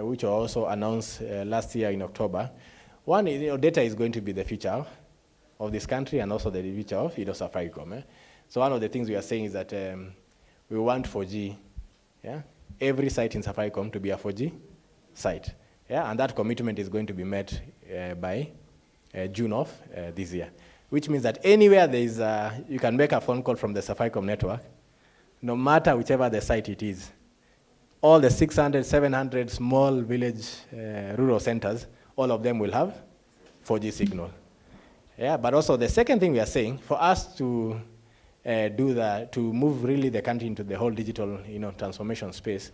which were also announced last year in October. One is, data is going to be the future of this country and also the future of Safaricom. So one of the things we are saying is that we want 4G, every site in Safaricom to be a 4G site. And that commitment is going to be met by June of this year, which means that anywhere there is you can make a phone call from the Safaricom network, no matter whichever the site it is. All the 600, 700 small village rural centers, all of them will have 4G signal. But also the second thing we are saying, for us to do that, to move really the country into the whole digital transformation space,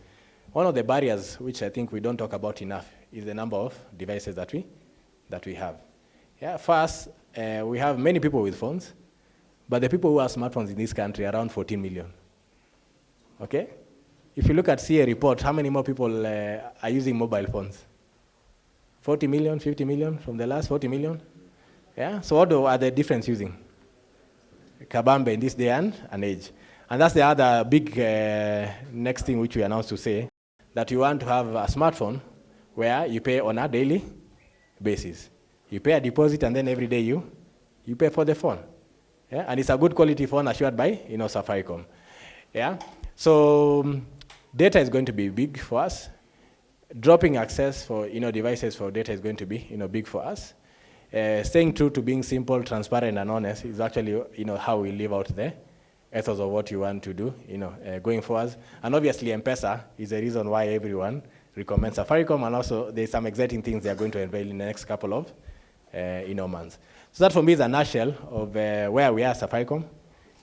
one of the barriers, which I think we don't talk about enough, is the number of devices that we have. First, we have many people with phones, but the people who have smartphones in this country are around 14 million. Okay? If you look at CA report, how many more people are using mobile phones? 40 million, 50 million from the last 40 million? So what are the difference using? Kabambe in this day and age. And that's the other big next thing which we announced to say, that you want to have a smartphone where you pay on a daily basis. You pay a deposit and then every day you pay for the phone. And it's a good quality phone assured by Safaricom. So data is going to be big for us. Dropping access for devices for data is going to be big for us. Staying true to being simple, transparent, and honest is actually how we live out the ethos of what you want to do going forward. And obviously M-PESA is the reason why everyone recommends Safaricom, and also there's some exciting things they are going to unveil in the next couple of months. So that for me is a nutshell of where we are. Safaricom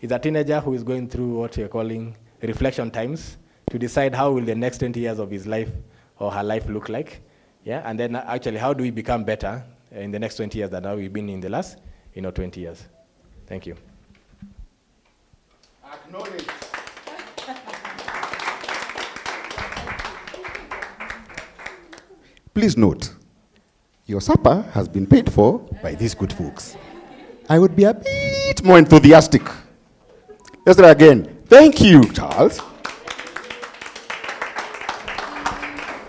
is a teenager who is going through what we are calling reflection times to decide how will the next 20 years of his life or her life look like. And then actually how do we become better in the next 20 years than how we've been in the last 20 years. Thank you. Acknowledge. Please note, your supper has been paid for by these good folks. I would be a bit more enthusiastic. Let's try again. Thank you, Charles.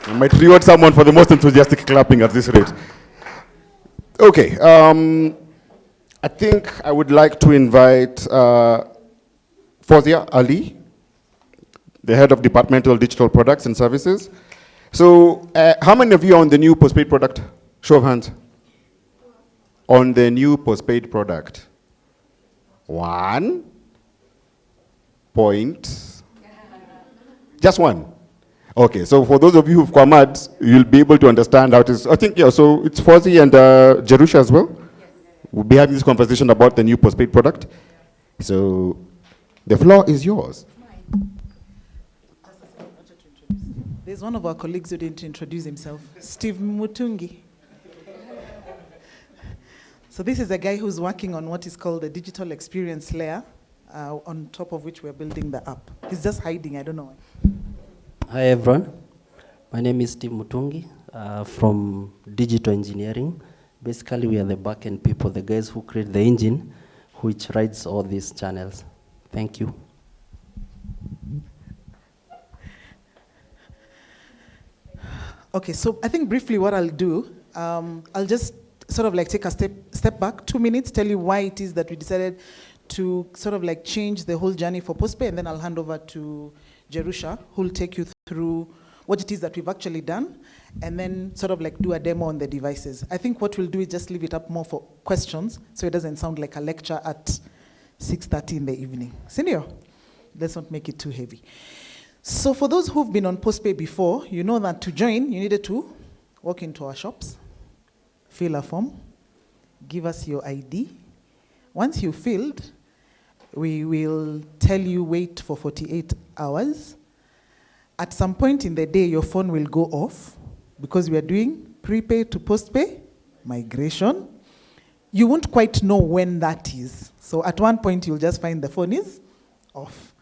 I might reward someone for the most enthusiastic clapping at this rate. Okay, I think I would like to invite Fozia Ali, the head of Departmental Digital Products and Services. So, how many of you are on the new postpaid product? Show of hands. On the new postpaid product? 1 point. Just one. Okay, so for those of you who've come out, you'll be able to understand how it is. I think, so it's Fozzy and Jerusha as well. Yes. We'll be having this conversation about the new postpaid product. So the floor is yours. There's one of our colleagues who didn't introduce himself, Steve Mutungi. So this is a guy who's working on what is called the digital experience layer, on top of which we're building the app. He's just hiding, I don't know why. Hi everyone, my name is Steve Mutungi from Digital Engineering. Basically we are the back-end people, the guys who create the engine which rides all these channels. Thank you. Okay, so I think briefly what I'll do, I'll just sort of like take a step back, 2 minutes, tell you why it is that we decided to sort of like change the whole journey for PostPay, and then I'll hand over to Jerusha, who will take you through what it is that we've actually done, and then sort of like do a demo on the devices. I think what we'll do is just leave it up more for questions, so it doesn't sound like a lecture at 6:30 in the evening. Senior, let's not make it too heavy. So for those who've been on PostPay before, you know that to join, you needed to walk into our shops, fill a form, give us your ID. Once you filled, we will tell you wait for 48 hours. At some point in the day, your phone will go off because we are doing prepaid to postpay migration. You won't quite know when that is. So at one point, you'll just find the phone is off.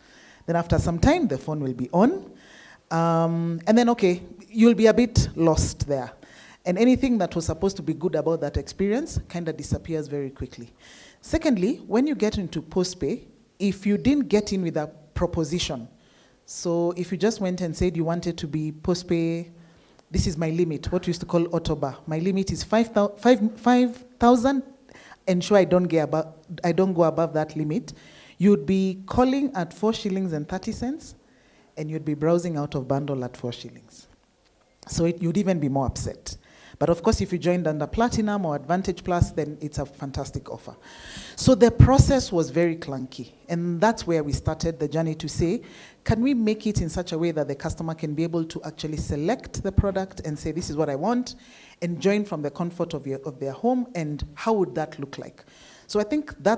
Then after some time, the phone will be on. And then, okay, you'll be a bit lost there. And anything that was supposed to be good about that experience kind of disappears very quickly. Secondly, when you get into postpay, if you didn't get in with a proposition, so if you just went and said you wanted to be postpay this is my limit, what we used to call autobar. My limit is 5,000. Ensure I don't go above that limit. You'd be calling at 4 shillings and 30 cents, and you'd be browsing out of bundle at 4 shillings. So you'd even be more upset. But of course, if you joined under Platinum or Advantage Plus, then it's a fantastic offer. So the process was very clunky. And that's where we started the journey to say, can we make it in such a way that the customer can be able to actually select the product and say, this is what I want, and join from the comfort of their home, and how would that look like? So I think that